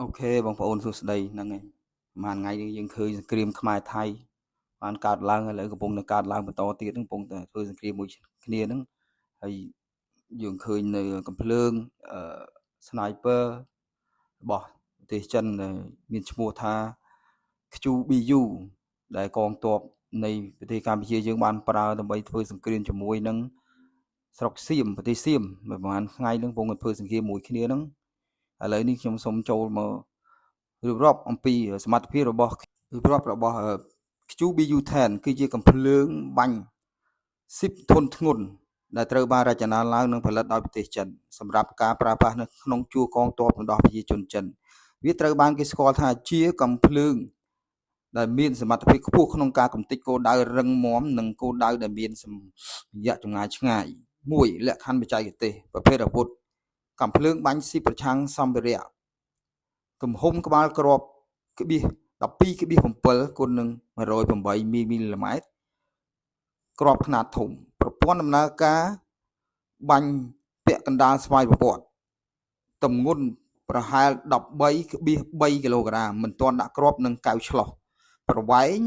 អូខេបងប្អូនសួស្តីហ្នឹងហើយប្រហែលថ្ងៃនេះយើងឃើញសង្គ្រាមខ្មែរថៃបានកើតឡើងឥឡូវកំពុងតែកើតឡើងបន្តទៀតហ្នឹងកំពុងតែធ្វើសង្គ្រាមមួយគ្នាហ្នឹងហើយយើងឃើញនៅកំភ្លើងអឺ sniper របស់ប្រទេសចិនដែលមានឈ្មោះថា QBU ដែលកងទ័ពនៃប្រទេសកម្ពុជាយើងបានប្រើដើម្បីធ្វើសង្គ្រាមជាមួយនឹងស្រុកសៀមប្រទេសសៀមប្រហែលថ្ងៃហ្នឹងកំពុងតែធ្វើសង្គ្រាមមួយគ្នាហ្នឹងឥឡូវនេះខ្ញុំសូមចូលមករៀបរាប់អំពីសមត្ថភាពរបស់ QBU-10 គឺជាកាំភ្លើងបាញ់ស៊ីបធុនធ្ងន់ដែលត្រូវបានរចនាឡើងនិងផលិតដោយប្រទេសចិនសម្រាប់ការប្រើប្រាស់នៅក្នុងជួរកងទ័ពរបស់ប្រជាជនចិនវាត្រូវបានគេស្គាល់ថាជាកាំភ្លើងដែលមានសមត្ថភាពខ្ពស់ក្នុងការកំទេចគោលដៅរឹងមាំនិងគោលដៅដែលមានរយៈចម្ងាយឆ្ងាយមួយលក្ខខណ្ឌបច្ចេកទេសប្រភេទអាវុធកាំភ្លើងបាញ់ស៊ីប្រឆាំងសម្ភារៈទំហំក្បាលគ្រាប់ក្បៀស 12.7 គុណនឹង 108 មីលីម៉ែត្រគ្រាប់ខ្នាតធំប្រព័ន្ធដំណើរការបាញ់ពាក់កណ្ដាលស្វ័យប្រវត្តិទម្ងន់ប្រហែល 13.3 គីឡូក្រាមមិនទាន់ដាក់គ្រាប់និងកៅឆ្លោះប្រវែង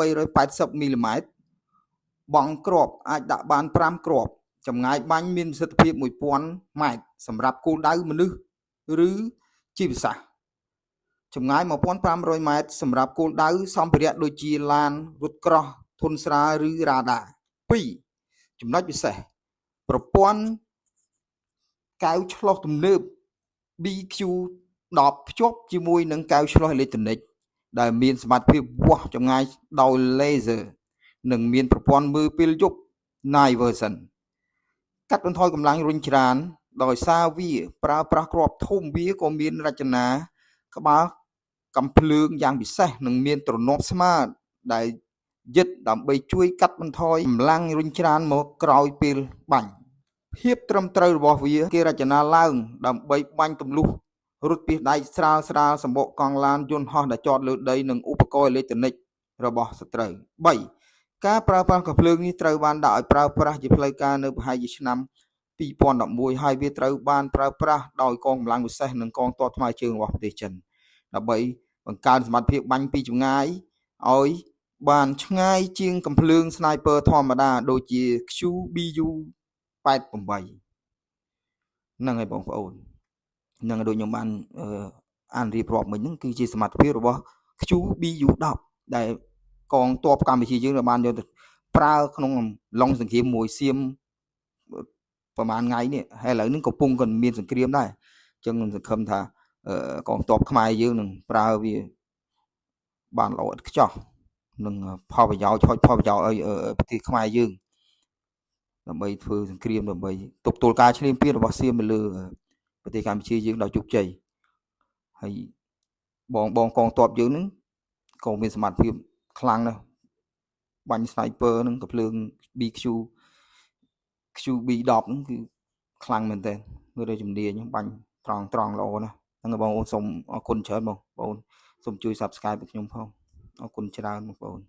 1380 មីលីម៉ែត្របង់គ្រាប់អាចដាក់បាន5គ្រាប់ចម្ងាយបាញ់មានប្រសិទ្ធភាព 1000 ម៉ែត្រសម្រាប់គោលដៅមនុស្សឬជីវសាស្ត្រចម្ងាយ 1500 ម៉ែត្រសម្រាប់គោលដៅសម្ភារៈដូចជាឡានរថក្រោះធុនស្រាលឬរ៉ាដា2ចំណុចពិសេសប្រព័ន្ធកែវឆ្លុះទំនើប BQ10 ភ្ជាប់ជាមួយនឹងកែវឆ្លុះអេឡិចត្រូនិកដែលមានសមត្ថភាពវាស់ចម្ងាយដោយ laser និងមានប្រព័ន្ធមើលពេលយប់ night version កាត់បន្ថយកម្លាំងរុញច្រានដោយសារវាប្រើប្រាស់គ្រាប់ធំវាក៏មានរចនាក្បាលកាំភ្លើងយ៉ាងពិសេសនិងមានទ្រនាប់ស្មើដែលយឹតដើម្បីជួយកាត់បន្ថយកម្លាំងរុញច្រានមកក្រោយពេលបាញ់ភាពត្រឹមត្រូវរបស់វាគេរចនាឡើងដើម្បីបាញ់ទម្លុះរថពាសដែកស្រាលសម្បកកង់ឡានយន្តហោះដែលចតលើដីនិងឧបករណ៍អេឡិចត្រូនិករបស់សត្រូវ3ការប្រើប្រាស់កាំភ្លើងនេះត្រូវបានដាក់ឲ្យប្រើប្រាស់ជាផ្លូវការនៅប្រហែលជាឆ្នាំ2011ហើយវាត្រូវបានប្រើប្រាស់ដោយកងកម្លាំងពិសេសនិងកងទ័ពថ្មើរជើងរបស់ប្រទេសចិនដើម្បីបង្កើនសមត្ថភាពបាញ់ពីចម្ងាយឲ្យបានឆ្ងាយជាងកាំភ្លើង sniper ធម្មតាដូចជា QBU 88ហ្នឹងហើយបងប្អូនហ្នឹងដូចខ្ញុំបានអានរៀបរាប់មិញហ្នឹងគឺជាសមត្ថភាពរបស់ QBU 10ដែលកងទ័ពកម្ពុជាយើងបានយកទៅប្រើក្នុងអំឡុងសង្គ្រាមមួយសៀមប្រហែលថ្ងៃនេះហើយឥឡូវនេះកំពុងក៏មានសង្គ្រាមដែរអញ្ចឹងខ្ញុំសង្ឃឹមថាកងទ័ពខ្មែរយើងនឹងប្រើវាបានល្អឥតខ្ចោះនឹងផលប្រយោជន៍ឲ្យប្រទេសខ្មែរយើងដើម្បីធ្វើសង្គ្រាមដើម្បីទប់ទល់ការឈ្លានពានរបស់សៀមទៅលើប្រទេសកម្ពុជាយើងដោយជោគជ័យហើយបងកងទ័ពយើងនឹងក៏មានសមត្ថភាពខ្លាំងណាស់បាញ់ sniper នឹងកាភ្លើង QB10 ហ្នឹងគឺខ្លាំងមែនតើមើលទៅជំនាញបាញ់ត្រង់ល្អណាស់ហ្នឹងបងប្អូនសូមអរគុណច្រើនបងប្អូនសូមជួយ Subscribe ឲ្យខ្ញុំផងអរគុណច្រើនបងប្អូន